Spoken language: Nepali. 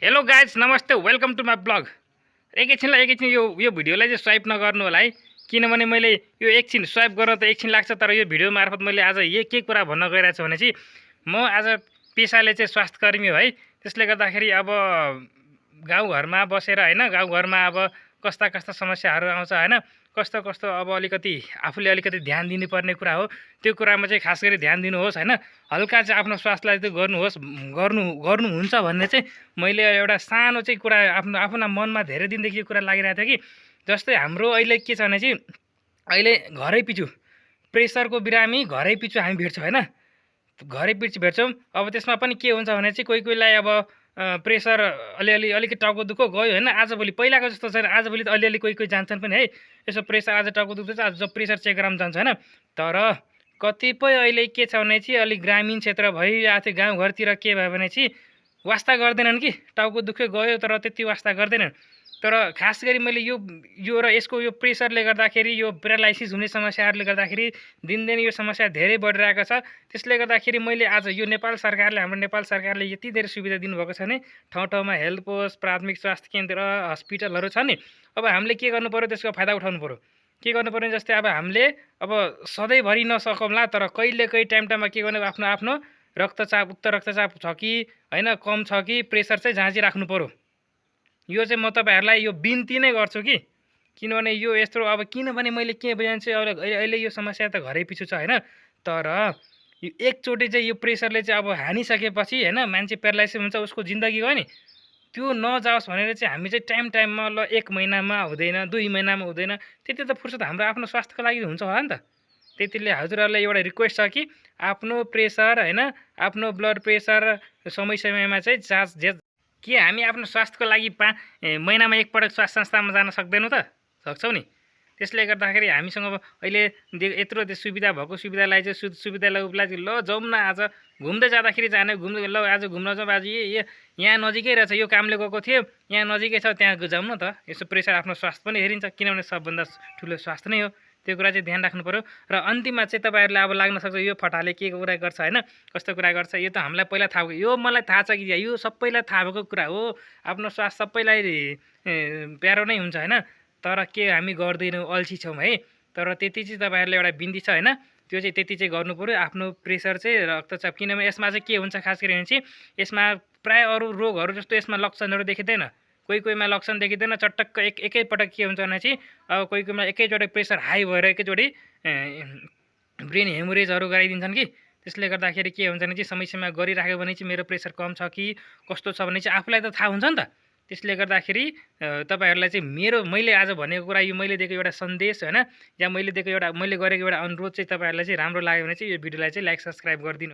हेलो गाइज नमस्ते वेलकम टु माई ब्लग। एकैछिन यो भिडियोलाई चाहिँ स्वाइप नगर्नु होला है, किनभने मैले यो एकछिन स्वाइप गर्न त एकछिन लाग्छ, तर यो भिडियो मार्फत मैले आज के कुरा भन्न गइरहेको छु भने चाहिँ म आज पेसाले चाहिँ स्वास्थ्यकर्मी हो है। त्यसले गर्दाखेरि अब गाउँघरमा बसेर होइन, गाउँघरमा अब कस्ता कस्ता समस्याहरू आउँछ होइन, कस्तो कस्तो अब अलिकति आफूले अलिकति ध्यान दिनुपर्ने कुरा हो, त्यो कुरामा चाहिँ खास गरी ध्यान दिनुहोस् होइन। हल्का चाहिँ आफ्नो स्वास्थ्यलाई चाहिँ गर्नुहुन्छ भन्ने चाहिँ मैले एउटा सानो चाहिँ कुरा आफ्नो मनमा धेरै दिनदेखि कुरा लागिरहेको थियो कि जस्तै हाम्रो अहिले के छ भने चाहिँ अहिले घरै पिछु प्रेसरको बिरामी घरै पिछु हामी भेट्छौँ होइन, घरै पिछु भेट्छौँ। अब त्यसमा पनि के हुन्छ भने चाहिँ कोही कोहीलाई अब प्रेसर अलिकति टाउको दुखो गयो होइन, आजभोलि पहिलाको जस्तो छैन, आजभोलि त अलिअलि कोही जान्छन् पनि है, यसो प्रेसर आज टाउको दुख्दैछ आज प्रेसर चेक गराउनु जान्छ होइन। तर कतिपय अहिले के छ भने चाहिँ अलिक ग्रामीण क्षेत्र भइरहेको थियो, गाउँघरतिर के भयो भने चाहिँ वास्ता गर्दैनन् कि टाउको दुख्यो गयो तर त्यति वास्ता गर्दैनन्। तर खास गरी मैले यो र यसको यो प्रेसरले गर्दाखेरि यो प्यारालाइसिस हुने समस्याहरूले गर्दाखेरि दिनदिन यो समस्या धेरै बढिरहेको छ। त्यसले गर्दाखेरि मैले आज यो हाम्रो नेपाल सरकारले यति धेरै सुविधा दिनुभएको छ भने ठाउँ ठाउँमा हेल्थ पोस्ट, प्राथमिक स्वास्थ्य केन्द्र, हस्पिटलहरू छ नि। अब हामीले के गर्नु पऱ्यो, त्यसको फाइदा उठाउनु पऱ्यो। के गर्नु पर्ने जस्तै अब हामीले अब सधैँभरि नसकौँला, तर कहिले टाइममा के गर्नु, आफ्नो आफ्नो रक्तचाप उच्च रक्तचाप छ कि होइन, कम छ कि प्रेसर चाहिँ जाँचिराख्नु पऱ्यो। यो चाहिँ म तपाईँहरूलाई यो बिन्ती नै गर्छु कि, किनभने यो यत्रो अब किनभने मैले के बुझाउँछु अहिले यो समस्या त घरै पिछु छ होइन, तर यो एकचोटि चाहिँ यो प्रेसरले चाहिँ अब हानिसकेपछि होइन मान्छे प्यारालाइसिस हुन्छ, उसको जिन्दगी गयो नि, त्यो नजाओस् भनेर चाहिँ हामी चाहिँ टाइममा ल 1 महिनामा हुँदैन, 2 महिनामा हुँदैन, त्यति त फुर्सद हाम्रो आफ्नो स्वास्थ्यको लागि हुन्छ होला नि त। त्यतिले हजुरहरूलाई एउटा रिक्वेस्ट छ कि आफ्नो प्रेसर होइन, आफ्नो ब्लड प्रेसर समय समयमा चाहिँ जाँच के हामी आफ्नो स्वास्थ्यको लागि महिनामा एकपटक स्वास्थ्य संस्थामा जान सक्दैनौँ त? सक्छौँ नि। त्यसले गर्दाखेरि हामीसँग अब अहिले यत्रो सुविधा भएको सुविधालाई चाहिँ सुविधालाई ल जाउँ न, आज घुम्दै जाँदाखेरि घुम्दै ल आज घुम्न जाउँ, आज यहाँ नजिकै रहेछ, यो कामले गएको थियो यहाँ नजिकै छ, त्यहाँ जाउँ न त। यसो प्रेसर आफ्नो स्वास्थ्य पनि हेरिन्छ, किनभने सबभन्दा ठुलो स्वास्थ्य नै हो, त्यो कुरा चाहिँ ध्यान राख्नु पऱ्यो। र अन्तिममा चाहिँ तपाईँहरूलाई अब लाग्न सक्छ यो फटाले के कुरा गर्छ होइन, कस्तो कुरा गर्छ, यो त हामीलाई पहिला थाहा भएको, यो मलाई थाहा छ कि यो सबैलाई थाहा भएको कुरा हो। आफ्नो स्वास्थ्य सबैलाई प्यारो नै हुन्छ होइन, तर के हामी गर्दैनौँ, अल्छी छौँ है। तर त्यति चाहिँ तपाईँहरूलाई एउटा बिन्ती छ होइन, त्यो चाहिँ त्यति चाहिँ गर्नु पऱ्यो। आफ्नो प्रेसर चाहिँ रक्तचाप, किनभने यसमा चाहिँ के हुन्छ खास गरी भने चाहिँ यसमा प्रायः अरू रोगहरू जस्तो यसमा लक्षणहरू देखिँदैन, कोहीमा लक्षण देखिँदैन, चटक्क एकैपटक के हुन्छ भने चाहिँ अब कोहीमा एकैचोटि प्रेसर हाई भएर एकैचोटि ब्रेन हेमोरेजहरू गराइदिन्छन् कि। त्यसले गर्दाखेरि के हुन्छ भने चाहिँ समयमा गरिराख्यो भने चाहिँ मेरो प्रेसर कम छ कि कस्तो छ भने चाहिँ आफूलाई त थाहा हुन्छ नि त। त्यसले गर्दाखेरि तपाईँहरूलाई चाहिँ मैले आज भनेको कुरा, यो मैले दिएको एउटा सन्देश होइन, या मैले गरेको एउटा अनुरोध चाहिँ तपाईँहरूलाई चाहिँ राम्रो लाग्यो भने चाहिँ यो भिडियोलाई चाहिँ लाइक सब्सक्राइब गरिदिनु।